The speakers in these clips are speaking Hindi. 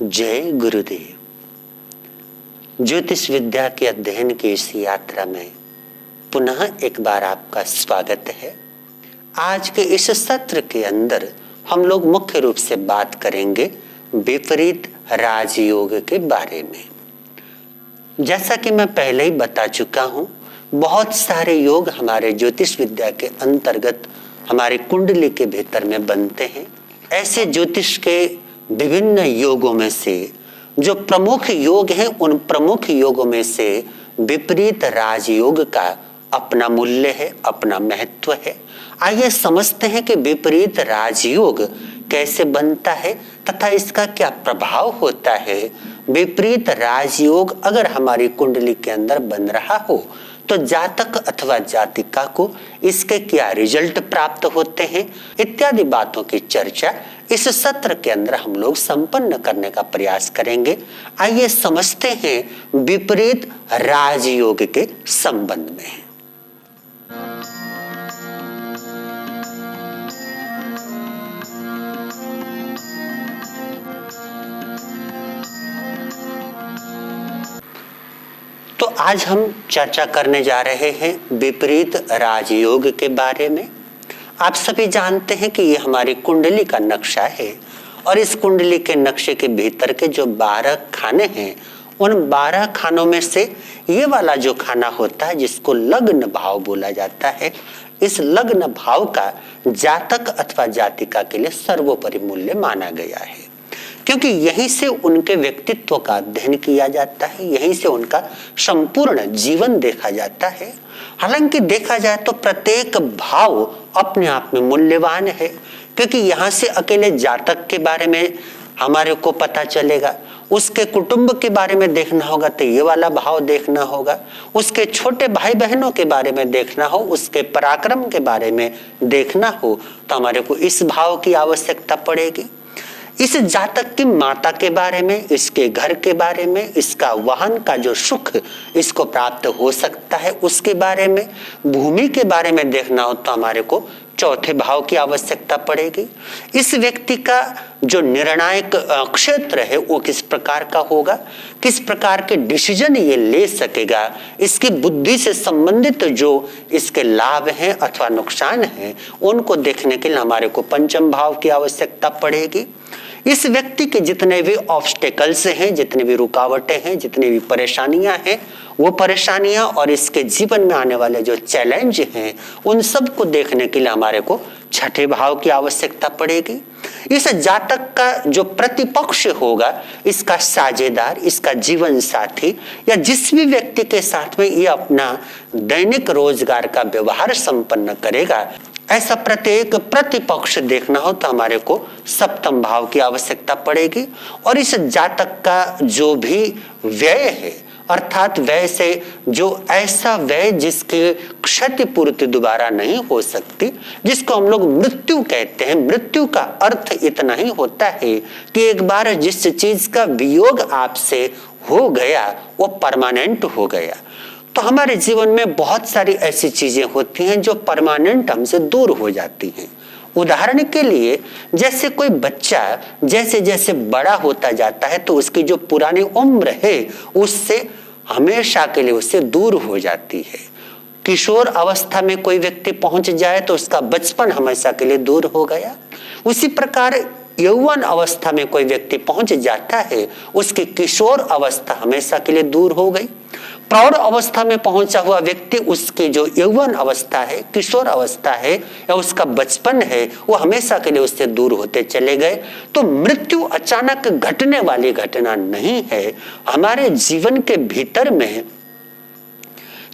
जय गुरुदेव। ज्योतिष विद्या के अध्ययन की इस यात्रा में पुनः एक बार आपका स्वागत है। आज के इस सत्र के अंदर हम लोग मुख्य रूप से बात करेंगे विपरीत राजयोग के बारे में। जैसा कि मैं पहले ही बता चुका हूं, बहुत सारे योग हमारे ज्योतिष विद्या के अंतर्गत हमारी कुंडली के भीतर में बनते हैं। ऐसे ज्योतिष के विभिन्न योगों में से जो प्रमुख योग हैं, उन प्रमुख योगों में से विपरीत राजयोग का अपना मूल्य है, अपना महत्व है। आइए समझते हैं कि विपरीत राजयोग कैसे बनता है तथा इसका क्या प्रभाव होता है। विपरीत राजयोग अगर हमारी कुंडली के अंदर बन रहा हो तो जातक अथवा जातिका को इसके क्या रिजल्ट प्राप्त होते हैं, इत्यादि बातों की चर्चा इस सत्र के अंदर हम लोग संपन्न करने का प्रयास करेंगे। आइए समझते हैं विपरीत राजयोग के संबंध में। तो आज हम चर्चा करने जा रहे हैं विपरीत राजयोग के बारे में। आप सभी जानते हैं कि ये हमारी कुंडली का नक्शा है और इस कुंडली के नक्शे के भीतर के जो 12 खाने हैं, उन 12 खानों में से ये वाला जो खाना होता है जिसको लग्न भाव बोला जाता है, इस लग्न भाव का जातक अथवा जातिका के लिए सर्वोपरि मूल्य माना गया है, क्योंकि यहीं से उनके व्यक्तित्व का अध्ययन किया जाता है, यहीं से उनका संपूर्ण जीवन देखा जाता है। हालांकि देखा जाए तो प्रत्येक भाव अपने आप में मूल्यवान है, क्योंकि यहाँ से अकेले जातक के बारे में हमारे को पता चलेगा, उसके कुटुंब के बारे में देखना होगा तो ये वाला भाव देखना होगा, उसके छोटे भाई बहनों के बारे में देखना हो, उसके पराक्रम के बारे में देखना हो तो हमारे को इस भाव की आवश्यकता पड़ेगी। इस जातक की माता के बारे में, इसके घर के बारे में, इसका वाहन का जो सुख इसको प्राप्त हो सकता है उसके बारे में, भूमि के बारे में देखना हो तो हमारे को चौथे भाव की आवश्यकता पड़ेगी। इस व्यक्ति का जो निर्णायक क्षेत्र है वो किस प्रकार का होगा, किस प्रकार के डिसीजन ये ले सकेगा, इसकी बुद्धि से संबंधित जो इसके लाभ हैं अथवा नुकसान हैं उनको देखने के लिए हमारे को पंचम भाव की आवश्यकता पड़ेगी। इस व्यक्ति के जितने भी ऑब्स्टेकल्स हैं, जितने भी रुकावटें हैं, जितनी भी परेशानियां हैं, वो परेशानियां और इसके जीवन में आने वाले जो चैलेंज हैं उन सब को देखने के लिए हमारे को छठे भाव की आवश्यकता पड़ेगी। इस जातक का जो प्रतिपक्ष होगा, इसका साझेदार, इसका जीवन साथी या जिस भी व्यक्ति के साथ में ये अपना दैनिक रोजगार का व्यवहार संपन्न करेगा, ऐसा प्रत्येक प्रतिपक्ष देखना हो तो हमारे को सप्तम भाव की आवश्यकता पड़ेगी। और इस जातक का जो भी व्यय है, अर्थात व्यय से जो ऐसा व्यय जिसकी क्षतिपूर्ति दोबारा नहीं हो सकती, जिसको हम लोग मृत्यु कहते हैं। मृत्यु का अर्थ इतना ही होता है कि एक बार जिस चीज का वियोग आपसे हो गया वो परमानेंट हो गया। तो हमारे जीवन में बहुत सारी ऐसी चीजें होती हैं जो परमानेंट हमसे दूर हो जाती हैं। उदाहरण के लिए जैसे कोई बच्चा जैसे जैसे बड़ा होता जाता है तो उसकी जो पुरानी उम्र है उससे हमेशा के लिए उससे दूर हो जाती है। किशोर अवस्था में कोई व्यक्ति पहुंच जाए तो उसका बचपन हमेशा के लिए दूर हो गया। उसी प्रकार यौवन अवस्था में कोई व्यक्ति पहुंच जाता है, उसकी किशोर अवस्था हमेशा के लिए दूर हो गई। प्रौढ़ अवस्था में पहुंचा हुआ व्यक्ति, उसकी जो यौवन अवस्था है, किशोर अवस्था है या उसका बचपन है, वो हमेशा के लिए उससे दूर होते चले गए। तो मृत्यु अचानक घटने वाली घटना नहीं है। हमारे जीवन के भीतर में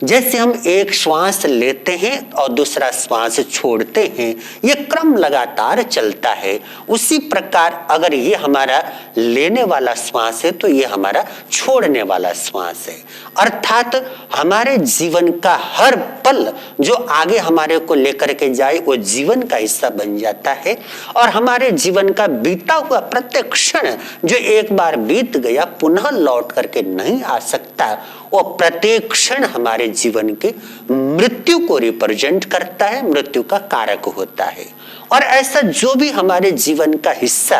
जैसे हम एक श्वास लेते हैं और दूसरा श्वास छोड़ते हैं, ये क्रम लगातार चलता है। उसी प्रकार अगर ये हमारा लेने वाला श्वास है तो ये हमारा छोड़ने वाला श्वास है। अर्थात हमारे जीवन का हर पल जो आगे हमारे को लेकर के जाए वो जीवन का हिस्सा बन जाता है। और हमारे जीवन का बीता हुआ प्रत्येक क्षण जो एक बार बीत गया पुनः लौट करके नहीं आ सकता, वो प्रत्येक क्षण हमारे जीवन की मृत्यु को रिप्रेजेंट करता है, मृत्यु का कारक होता है। और ऐसा जो भी हमारे जीवन का हिस्सा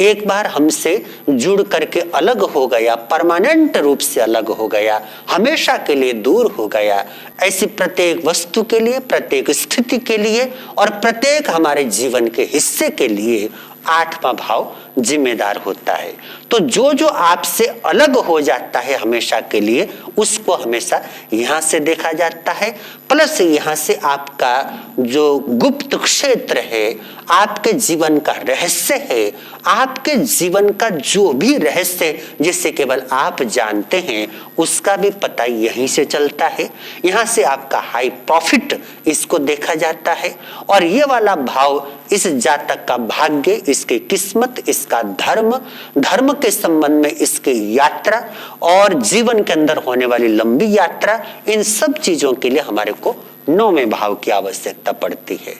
एक बार हमसे जुड़ करके अलग हो गया, परमानेंट रूप से अलग हो गया, हमेशा के लिए दूर हो गया, ऐसी प्रत्येक वस्तु के लिए, प्रत्येक स्थिति के लिए और प्रत्येक हमारे जीवन के हिस्से के लिए आठवां भाव जिम्मेदार होता है। तो जो जो आपसे अलग हो जाता है हमेशा के लिए, उसको हमेशा यहां से देखा जाता है। प्लस यहां से आपका जो गुप्त क्षेत्र है, आपके जीवन का रहस्य है, आपके जीवन का जो भी रहस्य जिसे केवल आप जानते हैं, उसका भी पता यहीं से चलता है। यहाँ से आपका हाई प्रॉफिट इसको देखा जाता है। और ये वाला भाव इस जातक का भाग्य, इसकी किस्मत, इसका धर्म, धर्म के संबंध में इसकी यात्रा और जीवन के अंदर होने वाली लंबी यात्रा, इन सब चीजों के लिए हमारे को 9वें भाव की आवश्यकता पड़ती है।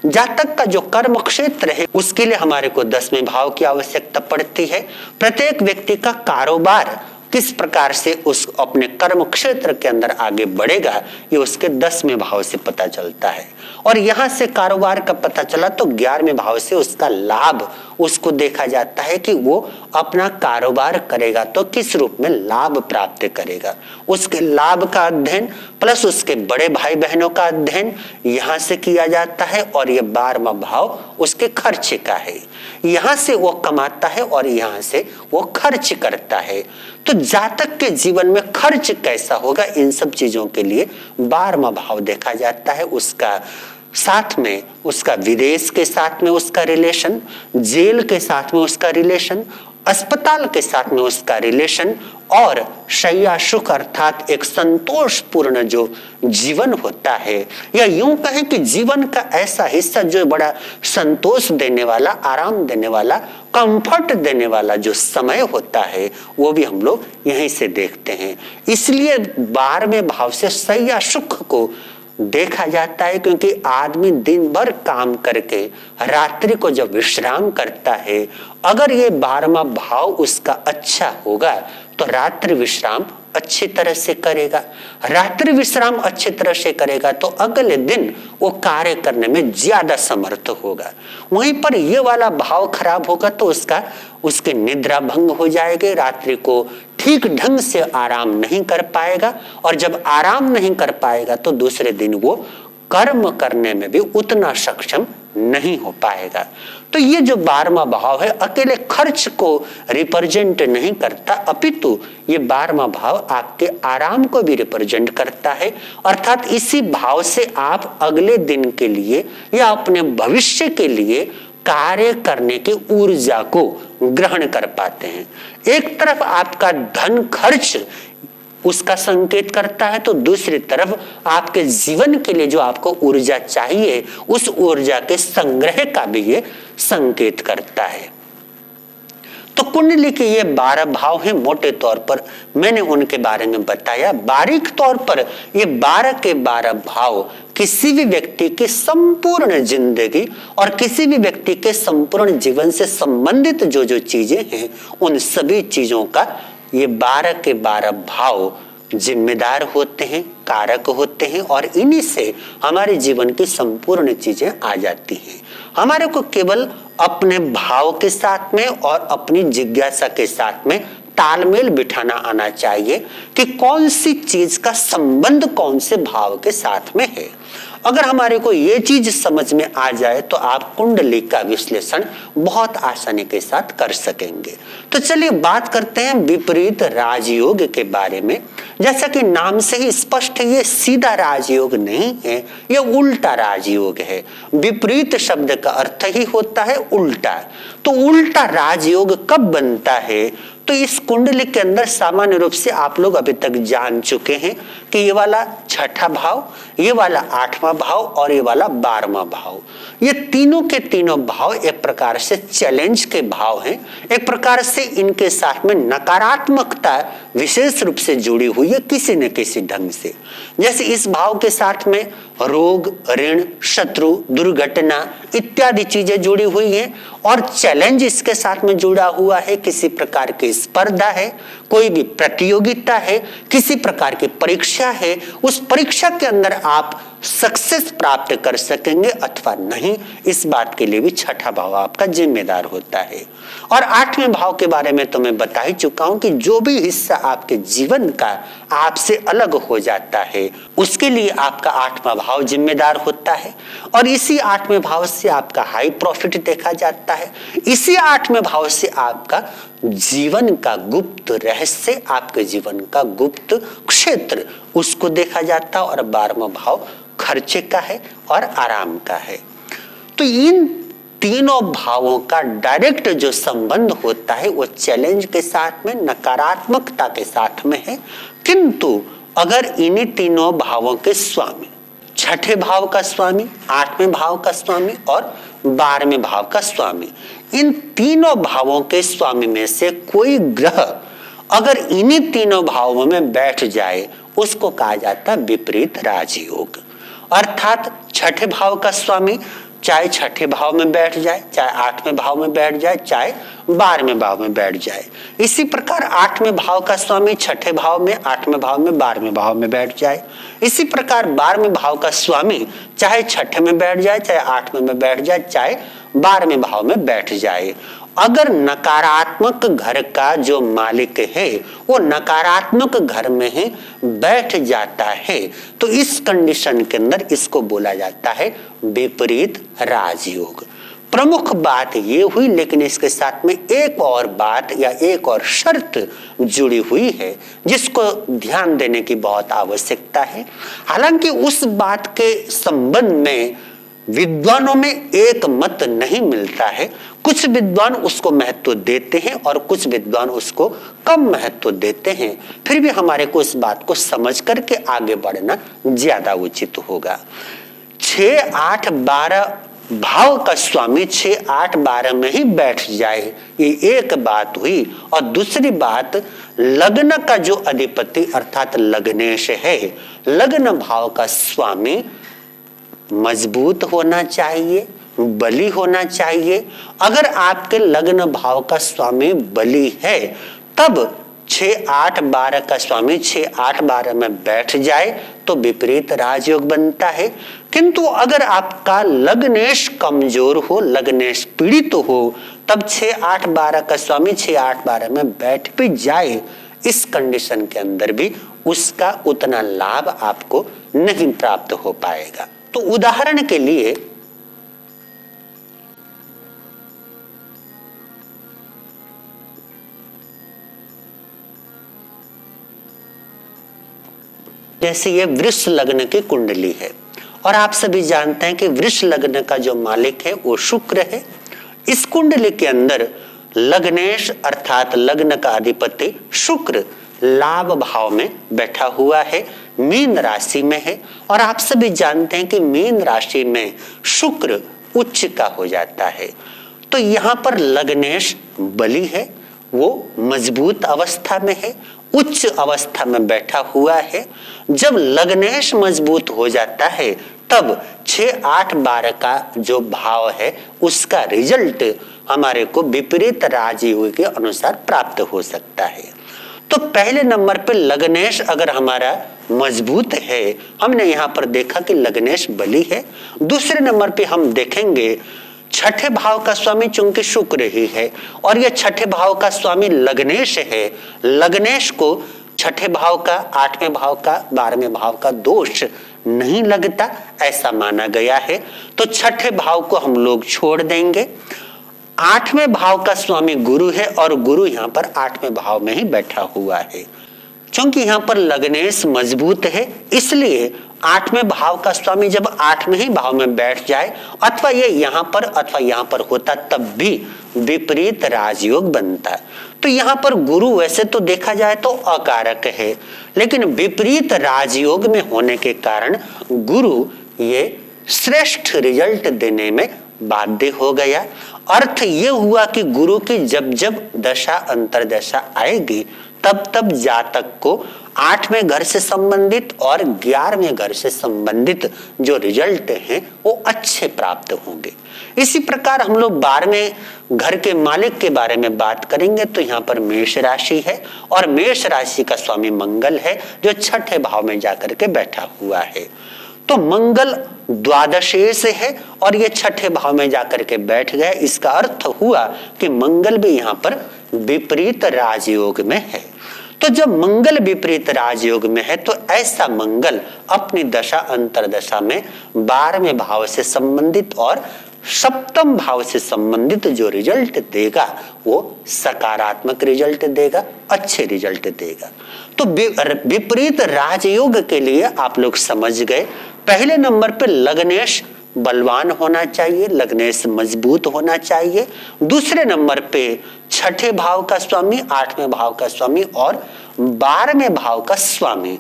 जातक का जो कर्म क्षेत्र है उसके लिए हमारे को 10वें भाव की आवश्यकता पड़ती है। प्रत्येक व्यक्ति का कारोबार किस प्रकार से उस अपने कर्म क्षेत्र के अंदर आगे बढ़ेगा, ये उसके 10वें भाव से पता चलता है। और यहां से कारोबार का पता चला तो 11वें भाव से उसका लाभ उसको देखा जाता है कि वो अपना कारोबार करेगा तो किस रूप में लाभ प्राप्त करेगा। उसके लाभ का अध्ययन प्लस उसके बड़े भाई बहनों का अध्ययन यहां से किया जाता है। और ये 12वां भाव उसके खर्च का है। यहां से वो कमाता है और यहां से वो खर्च करता है। तो जातक के जीवन में खर्च कैसा होगा, इन सब चीजों के लिए 12वां भाव देखा जाता है। उसका साथ में उसका विदेश के साथ में उसका रिलेशन, जेल के साथ में उसका रिलेशन, अस्पताल के साथ में उसका रिलेशन और शैया सुख अर्थात एक संतोषपूर्ण जो जीवन होता है, या यूं कहें कि जीवन का ऐसा हिस्सा जो बड़ा संतोष देने वाला, आराम देने वाला, कंफर्ट देने वाला जो समय होता है, वो भी हम लोग यहीं से देखते हैं। इसलिए 12वें भाव से शैया सुख को देखा जाता है, क्योंकि आदमी दिन भर काम करके रात्रि को जब विश्राम करता है, अगर ये 12वां भाव उसका अच्छा होगा तो रात्रि विश्राम अच्छी तरह से करेगा। रात्रि विश्राम अच्छी तरह से करेगा तो अगले दिन वो कार्य करने में ज्यादा समर्थ होगा। वहीं पर ये वाला भाव खराब होगा तो उसकी निद्रा भंग हो जाएगी, रात्रि को ठीक ढंग से आराम नहीं कर पाएगा। और जब आराम नहीं कर पाएगा तो दूसरे दिन वो कर्म करने में भी उतना सक्षम नहीं हो पाएगा। तो ये जो 12वां भाव है अकेले खर्च को रिप्रेजेंट नहीं करता, अपितु ये 12वां भाव आपके आराम को भी रिप्रेजेंट करता है। अर्थात इसी भाव से आप अगले दिन के लिए या अपने भविष्य के लिए कार्य करने की ऊर्जा को ग्रहण कर पाते हैं। एक तरफ आपका धन खर्च उसका संकेत करता है, तो दूसरी तरफ आपके जीवन के लिए जो आपको ऊर्जा चाहिए, उस ऊर्जा के संग्रह का भी ये संकेत करता है। तो कुंडली के ये 12 भाव हैं। मोटे तौर पर मैंने उनके बारे में बताया। बारीक तौर पर ये 12 के 12 भाव किसी भी व्यक्ति की संपूर्ण जिंदगी और किसी भी व्यक्ति के संपूर्ण जीवन से संबंधित जो जो चीजें हैं, उन सभी चीजों का ये 12 के 12 भाव जिम्मेदार होते हैं, कारक होते हैं। और इन्हीं से हमारे जीवन की संपूर्ण चीजें आ जाती हैं। हमारे को केवल अपने भाव के साथ में और अपनी जिज्ञासा के साथ में तालमेल बिठाना आना चाहिए कि कौन सी चीज का संबंध कौन से भाव के साथ में है। अगर हमारे को ये चीज समझ में आ जाए तो आप कुंडली का विश्लेषण बहुत आसानी के साथ कर सकेंगे। तो चलिए बात करते हैं विपरीत राजयोग के बारे में। जैसा कि नाम से ही स्पष्ट है, ये सीधा राजयोग नहीं है, ये उल्टा राजयोग है। विपरीत शब्द का अर्थ ही होता है उल्टा। तो उल्टा राजयोग कब बनता है? तो इस कुंडली के अंदर सामान्य रूप से आप लोग अभी तक जान चुके हैं कि ये वाला 6ठा भाव, ये वाला 8वां भाव और ये वाला 12वां भाव, ये तीनों के तीनों भाव एक प्रकार से चैलेंज के भाव हैं। एक प्रकार से इनके साथ में नकारात्मकता विशेष रूप से जुड़ी हुई है किसी न किसी ढंग से। जैसे इस भाव के साथ में रोग, ऋण, शत्रु, दुर्घटना इत्यादि चीजें जुड़ी हुई हैं। और चैलेंज इसके साथ में जुड़ा हुआ है, किसी प्रकार की स्पर्धा है, कोई भी प्रतियोगिता है, किसी प्रकार की परीक्षा है, उस परीक्षा के अंदर आप सक्सेस प्राप्त कर सकेंगे अथवा नहीं, इस बात के लिए भी छठा भाव आपका जिम्मेदार होता है। और आठवें भाव के बारे में तो मैं बता ही चुका हूं कि जो भी हिस्सा आपके जीवन का आपसे अलग हो जाता है उसके लिए आपका आठवां भाव जिम्मेदार होता है। और इसी आठवें भाव से आपका हाई प्रॉफिट देखा जाता है, इसी आठवें भाव से आपका जीवन का गुप्त रहस्य, आपके जीवन का गुप्त क्षेत्र उसको देखा जाता है। और 12वां भाव खर्चे का है और आराम का है। तो इन तीनों भावों का डायरेक्ट जो संबंध होता है वो चैलेंज के साथ में, नकारात्मकता के साथ में है। किंतु अगर इन्हीं तीनों भावों के स्वामी, छठे भाव का स्वामी, आठवें भाव का स्वामी और 12वें भाव का स्वामी, इन तीनों भावों के स्वामी में से कोई ग्रह अगर इन्हीं तीनों भावों में बैठ जाए उसको कहा जाता है विपरीत राजयोग। अर्थात छठे भाव का स्वामी चाहे छठे भाव में बैठ जाए, चाहे आठवें भाव में बैठ जाए, चाहे 12वें भाव में बैठ जाए। इसी प्रकार आठवें भाव का स्वामी छठे भाव में, आठवें भाव में, 12वें भाव में बैठ जाए। इसी प्रकार 12वें भाव का स्वामी चाहे छठे में बैठ जाए, चाहे आठवें में बैठ जाए, चाहे 12वें भाव में बैठ जाए। अगर नकारात्मक घर का जो मालिक है वो नकारात्मक घर में ही बैठ जाता है तो इस कंडीशन के अंदर इसको बोला जाता है विपरीत राजयोग। प्रमुख बात ये हुई, लेकिन इसके साथ में एक और बात या एक और शर्त जुड़ी हुई है जिसको ध्यान देने की बहुत आवश्यकता है। हालांकि उस बात के संबंध में विद्वानों में एक मत नहीं मिलता है, कुछ विद्वान उसको महत्व देते हैं और कुछ विद्वान उसको कम महत्व देते हैं। फिर भी हमारे को इस बात को समझ करके आगे बढ़ना ज्यादा उचित होगा। 6, 8, 12 भाव का स्वामी 6, 8, 12 में ही बैठ जाए, ये एक बात हुई। और दूसरी बात, लग्न का जो अधिपति अर्थात लग्नेश है, लग्न भाव का स्वामी मजबूत होना चाहिए, बली होना चाहिए। अगर आपके लग्न भाव का स्वामी बली है तब 6, 8, 12 का स्वामी 6, 8, 12 में बैठ जाए तो विपरीत राजयोग बनता है। किंतु अगर आपका लग्नेश कमजोर हो, लग्नेश पीड़ित हो, तब 6, 8, 12 का स्वामी 6, 8, 12 में बैठ भी जाए, इस कंडीशन के अंदर भी उसका उतना लाभ आपको नहीं प्राप्त हो पाएगा। तो उदाहरण के लिए जैसे ये वृष लग्न की कुंडली है और आप सभी जानते हैं कि वृष लग्न का जो मालिक है वो शुक्र है। इस कुंडली के अंदर लग्नेश अर्थात लग्न का अधिपति शुक्र लाभ भाव में बैठा हुआ है, मीन राशि में है। और आप सभी जानते हैं कि मीन राशि में शुक्र उच्च का हो जाता है। तो यहाँ पर लग्नेश बली है, वो मजबूत अवस्था में है, उच्च अवस्था में बैठा हुआ है। जब लग्नेश मजबूत हो जाता है तब 6, 8, 12 का जो भाव है उसका रिजल्ट हमारे को विपरीत राजयोग के अनुसार प्राप्त हो सकता है। तो पहले नंबर पे लग्नेश अगर हमारा मजबूत है, हमने यहाँ पर देखा कि लग्नेश बली है। दूसरे नंबर पे हम देखेंगे छठे भाव का स्वामी चूंकि शुक्र ही है और यह छठे भाव का स्वामी लग्नेश है, लग्नेश को छठे भाव का, आठवें भाव का, 12वें भाव का दोष नहीं लगता ऐसा माना गया है। तो छठे भाव को हम लोग छोड़ देंगे। आठवें भाव का स्वामी गुरु है और गुरु यहाँ पर आठवें भाव में ही बैठा हुआ है। क्योंकि यहाँ पर लग्नेश मजबूत है इसलिए आठवें भाव का स्वामी जब आठवें ही भाव में बैठ जाए अथवा ये यहाँ पर अथवा यहाँ पर होता तब भी विपरीत राजयोग बनता। तो यहाँ पर गुरु वैसे तो देखा जाए तो अकारक है, लेकिन विपरीत राजयोग में होने के कारण गुरु ये श्रेष्ठ रिजल्ट देने में बाध्य हो गया। अर्थ ये हुआ कि गुरु की जब जब दशा अंतरदशा आएगी तब तब जातक को 8वें घर से संबंधित और 11वें घर से संबंधित जो रिजल्ट हैं वो अच्छे प्राप्त होंगे। इसी प्रकार हम लोग 12वें घर के मालिक के बारे में बात करेंगे तो यहाँ पर मेष राशि है और मेष राशि का स्वामी मंगल है जो 6ठे भाव में जाकर के बैठा हुआ है। तो मंगल द्वादशे से है और ये 6ठे भाव में जाकर के बैठ गए। इसका अर्थ हुआ कि मंगल भी यहाँ पर विपरीत राजयोग में है। तो जब मंगल विपरीत राजयोग में है तो ऐसा मंगल अपनी दशा अंतरदशा में 12वें भाव से संबंधित और 7म भाव से संबंधित जो रिजल्ट देगा वो सकारात्मक रिजल्ट देगा, अच्छे रिजल्ट देगा। तो विपरीत राजयोग के लिए आप लोग समझ गए, पहले नंबर पे लग्नेश बलवान होना चाहिए, लग्नेश मजबूत होना चाहिए। दूसरे नंबर पे 6ठे भाव का स्वामी, 8वें भाव का स्वामी और 12वें भाव का स्वामी,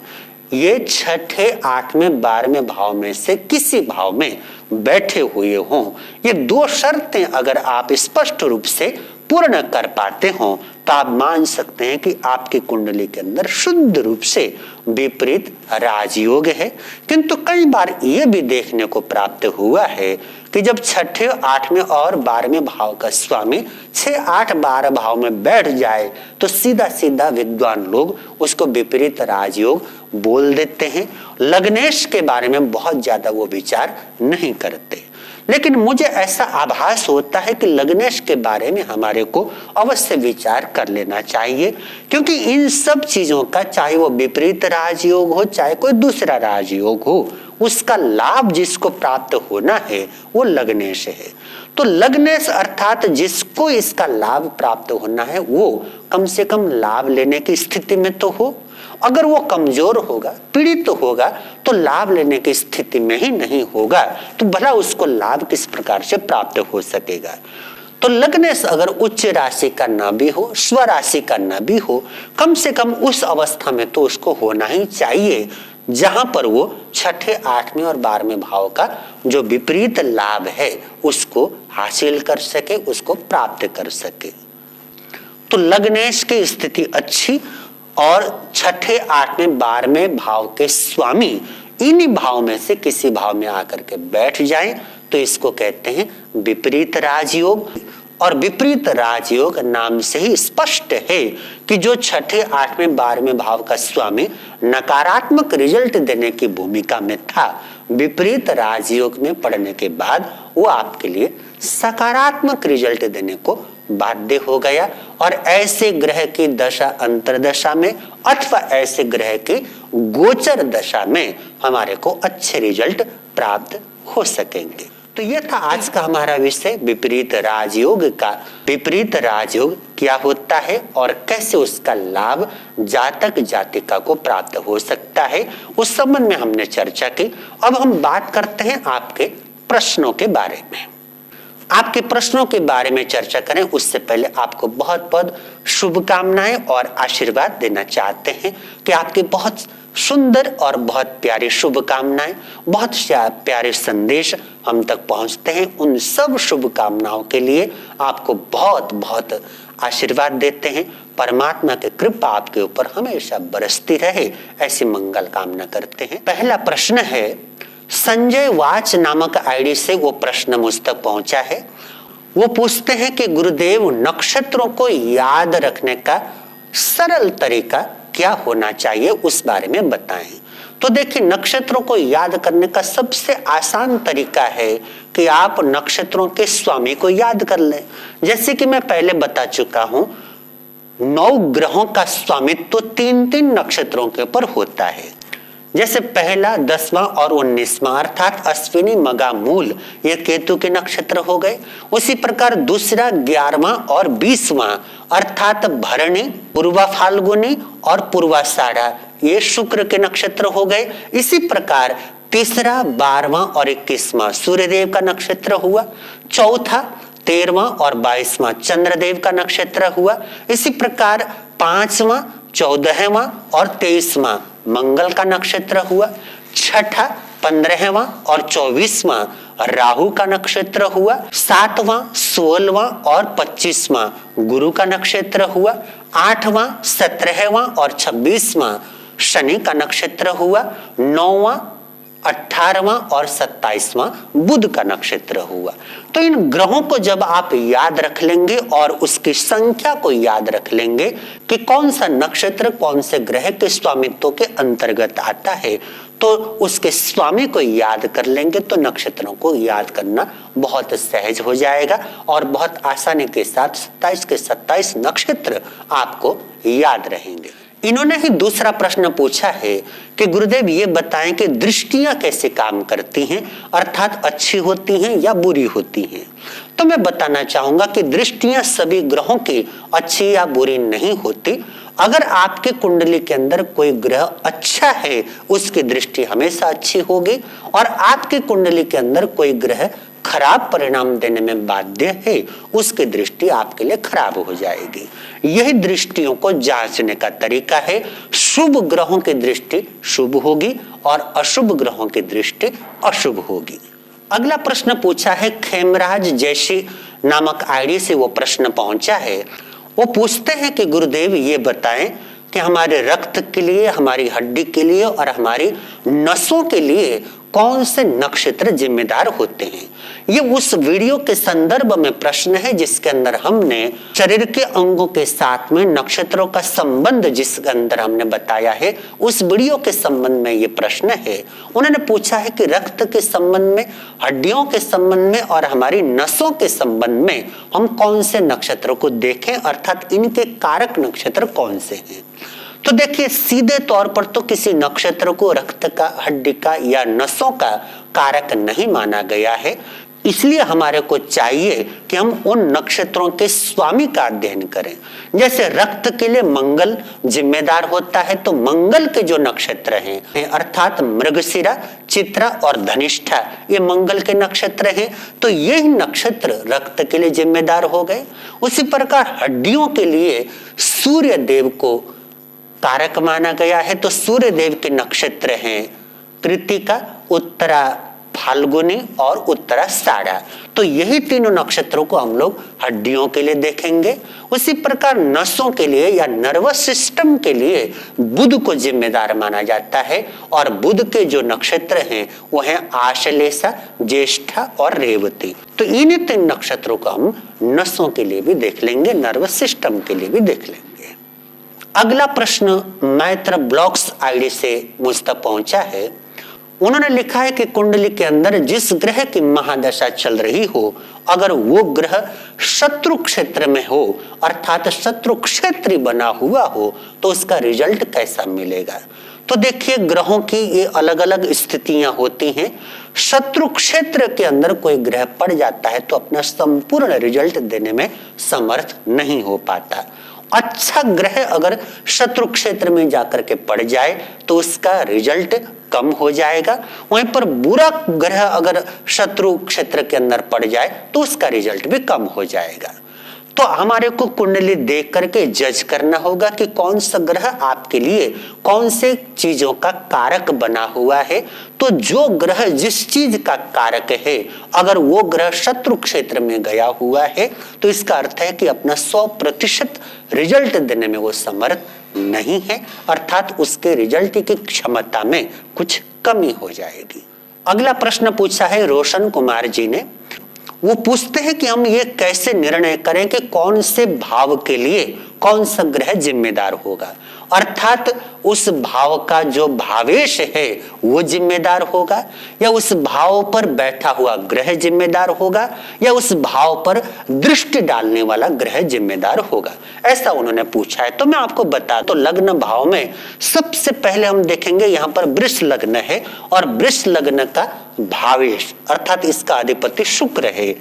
ये 6ठे, 8वें, 12वें भाव में से किसी भाव में बैठे हुए हों। ये 2 शर्तें अगर आप स्पष्ट रूप से पूर्ण कर पाते हो तो आप मान सकते हैं कि आपकी कुंडली के अंदर शुद्ध रूप से विपरीत राजयोग है। किंतु कई बार यह भी देखने को प्राप्त हुआ है कि जब 6ठे, 8वें और 12वें भाव का स्वामी 6, 8, 12 भाव में बैठ जाए तो सीधा सीधा विद्वान लोग उसको विपरीत राजयोग बोल देते हैं। लग्नेश के बारे में बहुत ज्यादा वो विचार नहीं करते, लेकिन मुझे ऐसा आभास होता है कि लग्नेश के बारे में हमारे को अवश्य विचार कर लेना चाहिए, क्योंकि इन सब चीजों का, चाहे वो विपरीत राजयोग हो चाहे कोई दूसरा राजयोग हो, उसका लाभ जिसको प्राप्त होना है वो लग्नेश है। तो लग्नेश अर्थात जिसको इसका लाभ प्राप्त होना है वो कम से कम लाभ लेने की स्थिति में तो हो। अगर वो कमजोर होगा, पीड़ित तो होगा तो लाभ लेने की स्थिति में ही नहीं होगा तो भला उसको लाभ किस प्रकार से प्राप्त हो सकेगा। तो लग्नेश अगर उच्च राशि का ना भी हो, स्वराशि का ना भी हो, कम से कम उस अवस्था में तो उसको होना ही चाहिए जहां पर वो 6ठे, 8वें और 12वें भाव का जो विपरीत लाभ है उसको हासिल कर सके, उसको प्राप्त कर सके। तो लग्नेश की स्थिति अच्छी और 6ठे, 8वें, 12वें भाव के स्वामी इन्हीं भाव में से किसी भाव में आकर के बैठ जाएं तो इसको कहते हैं विपरीत राजयोग। और विपरीत राजयोग नाम से ही स्पष्ट है कि जो 6ठे, 8वें, 12वें भाव का स्वामी नकारात्मक रिजल्ट देने की भूमिका में था, विपरीत राजयोग में पड़ने के बाद वो आपके लिए सकारात्मक रिजल्ट देने को बाध्य हो गया। और ऐसे ग्रह की दशा अंतरदशा में अथवा ऐसे ग्रह की गोचर दशा में हमारे को अच्छे रिजल्ट प्राप्त हो सकेंगे। तो यह था आज का हमारा विषय विपरीत राजयोग का। विपरीत राजयोग क्या होता है और कैसे उसका लाभ जातक जातिका को प्राप्त हो सकता है, उस संबंध में हमने चर्चा की। अब हम बात करते हैं आपके प्रश्नों के बारे में। आपके प्रश्नों के बारे में चर्चा करें उससे पहले आपको बहुत बहुत शुभकामनाएं और आशीर्वाद देना चाहते हैं कि आपके बहुत सुंदर और बहुत प्यारी शुभकामनाएं, बहुत प्यारे संदेश हम तक पहुंचते हैं। उन सब शुभकामनाओं के लिए आपको बहुत बहुत आशीर्वाद देते हैं। परमात्मा की कृपा आपके ऊपर हमेशा बरसती रहे, ऐसी मंगल कामना करते हैं। पहला प्रश्न है, संजय वाच नामक आईडी से वो प्रश्न मुझ तक पहुंचा है। वो पूछते हैं कि गुरुदेव, नक्षत्रों को याद रखने का सरल तरीका क्या होना चाहिए, उस बारे में बताएं। तो देखिए, नक्षत्रों को याद करने का सबसे आसान तरीका है कि आप नक्षत्रों के स्वामी को याद कर लें। जैसे कि मैं पहले बता चुका हूं, 9 ग्रहों का स्वामित्व 3-3 नक्षत्रों के ऊपर होता है। जैसे पहला, 10वां और 19वां अर्थात अश्विनी, मगा, मूल, ये केतु के नक्षत्र हो गए। उसी प्रकार दूसरा, 11वां और 20वां अर्थात भरणी, पूर्वा फाल्गुनी और पूर्वाषाढ़ा, ये शुक्र के नक्षत्र हो गए। इसी प्रकार तीसरा, 12वां और 21वां सूर्यदेव का नक्षत्र हुआ। चौथा, 13वां और 22वां चंद्रदेव का नक्षत्र हुआ। इसी प्रकार 5वां, 14वां और 23वां मंगल का नक्षत्र हुआ। छठा, 15वां और 24वां राहु का नक्षत्र हुआ। 7वां, 16वां और 25वां गुरु का नक्षत्र हुआ। 8वां, 17वां और 26वां शनि का नक्षत्र हुआ, 9वां, 18वां और 27वां बुध का नक्षत्र हुआ। तो इन ग्रहों को जब आप याद रख लेंगे और उसकी संख्या को याद रख लेंगे कि कौन सा नक्षत्र कौन से ग्रह के स्वामित्व के अंतर्गत आता है, तो उसके स्वामी को याद कर लेंगे तो नक्षत्रों को याद करना बहुत सहज हो जाएगा और बहुत आसानी के साथ 27 के 27 नक्षत्र आपको याद रहेंगे। इन्होंने ही दूसरा प्रश्न पूछा है कि गुरुदेव ये बताएं कि दृष्टियां कैसे काम करती हैं, अर्थात अच्छी होती हैं या बुरी होती हैं। तो मैं बताना चाहूंगा कि दृष्टियां सभी ग्रहों की अच्छी या बुरी नहीं होती। अगर आपके कुंडली के अंदर कोई ग्रह अच्छा है, उसकी दृष्टि हमेशा अच्छी होगी, और आपके कुंडली के अंदर कोई ग्रह खराब परिणाम देने में बाध्य है, उसकी दृष्टि आपके लिए खराब हो जाएगी। यही दृष्टियों को जांचने का तरीका है। शुभ ग्रहों की दृष्टि शुभ होगी और अशुभ ग्रहों की दृष्टि अशुभ होगी। अगला प्रश्न पूछा है खेमराज जैशी नामक आईडी से वो प्रश्न पहुंचा है। वो पूछते हैं कि गुरुदेव ये बताएं कि हमारे रक्त के लिए, हमारी हड्डी के लिए और हमारी नसों के लिए कौन से नक्षत्र जिम्मेदार होते हैं। ये उस वीडियो के संदर्भ में प्रश्न है जिसके अंदर हमने शरीर के अंगों के साथ में नक्षत्रों का संबंध जिसके अंदर हमने बताया है, उस वीडियो के संबंध में ये प्रश्न है। उन्होंने पूछा है कि रक्त के संबंध में, हड्डियों के संबंध में और हमारी नसों के संबंध में हम कौन से नक्षत्रों को देखें, अर्थात इनके कारक नक्षत्र कौन से हैं। तो देखिए, सीधे तौर पर तो किसी नक्षत्र को रक्त का, हड्डी का या नसों का कारक नहीं माना गया है। इसलिए हमारे को चाहिए कि हम उन नक्षत्रों के स्वामी का अध्ययन करें। जैसे रक्त के लिए मंगल जिम्मेदार होता है, तो मंगल के जो नक्षत्र हैं अर्थात मृगशिरा, चित्रा और धनिष्ठा, ये मंगल के नक्षत्र हैं, तो यही नक्षत्र रक्त के लिए जिम्मेदार हो गए। उसी प्रकार हड्डियों के लिए सूर्य देव को कारक माना गया है, तो सूर्य देव के नक्षत्र हैं कृतिका, उत्तरा फाल्गुनी और उत्तराषाढ़ा। तो यही तीनों नक्षत्रों को हम लोग हड्डियों के लिए देखेंगे। उसी प्रकार नसों के लिए या नर्वस सिस्टम के लिए बुध को जिम्मेदार माना जाता है, और बुध के जो नक्षत्र हैं वो हैं आश्लेषा, ज्येष्ठा और रेवती। तो इन्हीं तीन नक्षत्रों को हम नसों के लिए भी देख लेंगे, नर्वस सिस्टम के लिए भी देख लेंगे। अगला प्रश्न मैत्र ब्लॉग्स आईडी से मुझ तक पहुंचा है। उन्होंने लिखा है कि कुंडली के अंदर जिस ग्रह की महादशा चल रही हो, अगर वो ग्रह शत्रु क्षेत्र में हो, अर्थात शत्रु क्षेत्री बना हुआ हो, तो उसका रिजल्ट कैसा मिलेगा। तो देखिए, ग्रहों की ये अलग अलग स्थितियां होती हैं। शत्रु क्षेत्र के अंदर कोई ग्रह पड़ जाता है तो अपना संपूर्ण रिजल्ट देने में समर्थ नहीं हो पाता। अच्छा ग्रह अगर शत्रु क्षेत्र में जाकर के पड़ जाए तो उसका रिजल्ट कम हो जाएगा। वहीं पर बुरा ग्रह अगर शत्रु क्षेत्र के अंदर पड़ जाए तो उसका रिजल्ट भी कम हो जाएगा। तो हमारे को कुंडली देख करके जज करना होगा कि कौन सा ग्रह आपके लिए कौन से चीजों का कारक बना हुआ है। तो जो ग्रह जिस चीज का कारक है, अगर वो ग्रह शत्रु क्षेत्र में गया हुआ है तो इसका अर्थ है कि अपना 100% रिजल्ट देने में वो समर्थ नहीं है, अर्थात उसके रिजल्ट की क्षमता में कुछ कमी हो जाएगी। अगला प्रश्न पूछा है रोशन कुमार जी ने। वो पूछते हैं कि हम ये कैसे निर्णय करें कि कौन से भाव के लिए कौन सा ग्रह जिम्मेदार होगा, अर्थात उस भाव का जो भावेश है वो जिम्मेदार होगा, या उस भाव पर बैठा हुआ ग्रह जिम्मेदार होगा, या उस भाव पर दृष्टि डालने वाला ग्रह जिम्मेदार होगा, ऐसा उन्होंने पूछा है। तो मैं आपको बता, तो लग्न भाव में सबसे पहले हम देखेंगे, यहाँ पर वृष लग्न है और वृष लग्न का भावेश अर्थात इसका अधिपति शुक्र है।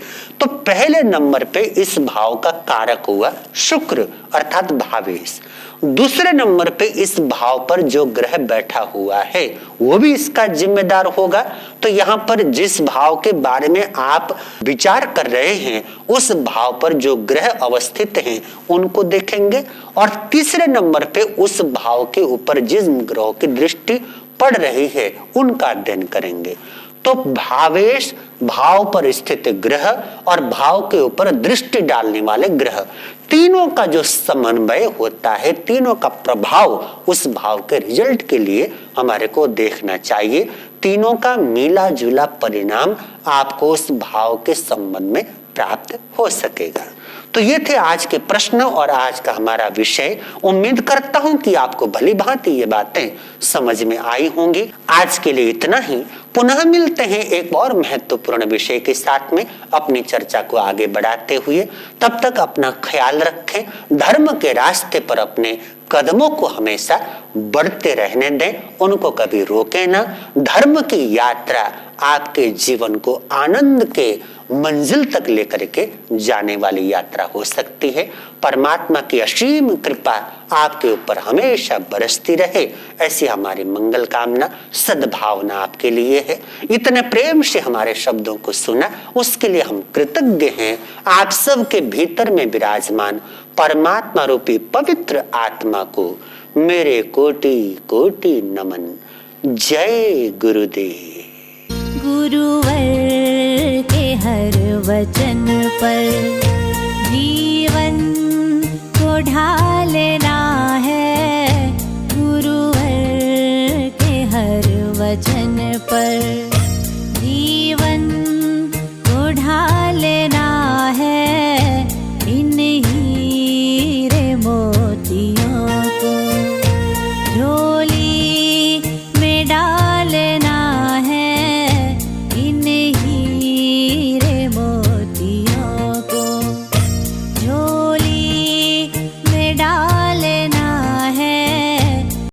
तो पहले नंबर पे इस भाव का कारक हुआ शुक्र अर्थात भावेश। दूसरे नंबर पे इस भाव पर जो ग्रह बैठा हुआ है वो भी इसका जिम्मेदार होगा। तो यहाँ पर जिस भाव के बारे में आप विचार कर रहे हैं उस भाव पर जो ग्रह अवस्थित हैं उनको देखेंगे, और तीसरे नंबर पे उस भाव के ऊपर जिस ग्रह की दृष्टि पड़ रही है उनका अध्ययन करेंगे। तो भावेश, भाव पर स्थित ग्रह और भाव के ऊपर दृष्टि डालने वाले ग्रह, तीनों का जो समन्वय होता है, तीनों का प्रभाव उस भाव के रिजल्ट के लिए हमारे को देखना चाहिए। तीनों का मिला जुला परिणाम आपको उस भाव के संबंध में प्राप्त हो सकेगा। तो ये थे आज के प्रश्न और आज का हमारा विषय। उम्मीद करता हूं कि आपको भली भांति ये बातें समझ में आई होंगी। आज के लिए इतना ही। पुनः मिलते हैं एक और महत्वपूर्ण विषय के साथ में अपनी चर्चा को आगे बढ़ाते हुए। तब तक अपना ख्याल रखें, धर्म के रास्ते पर अपने कदमों को हमेशा बढ़ते रहने दें, उनको कभी रोकें ना। धर्म की यात्रा आपके जीवन को आनंद के मंजिल तक लेकर के जाने वाली यात्रा हो सकती है। परमात्मा की असीम कृपा आपके ऊपर हमेशा बरसती रहे, ऐसी हमारी मंगल कामना, सद्भावना आपके लिए है। इतने प्रेम से हमारे शब्दों को सुना, उसके लिए हम कृतज्ञ हैं। आप सबके भीतर में विराजमान परमात्मा रूपी पवित्र आत्मा को मेरे कोटि कोटि नमन। जय गुरुदेव। गुरुवर के हर वचन पर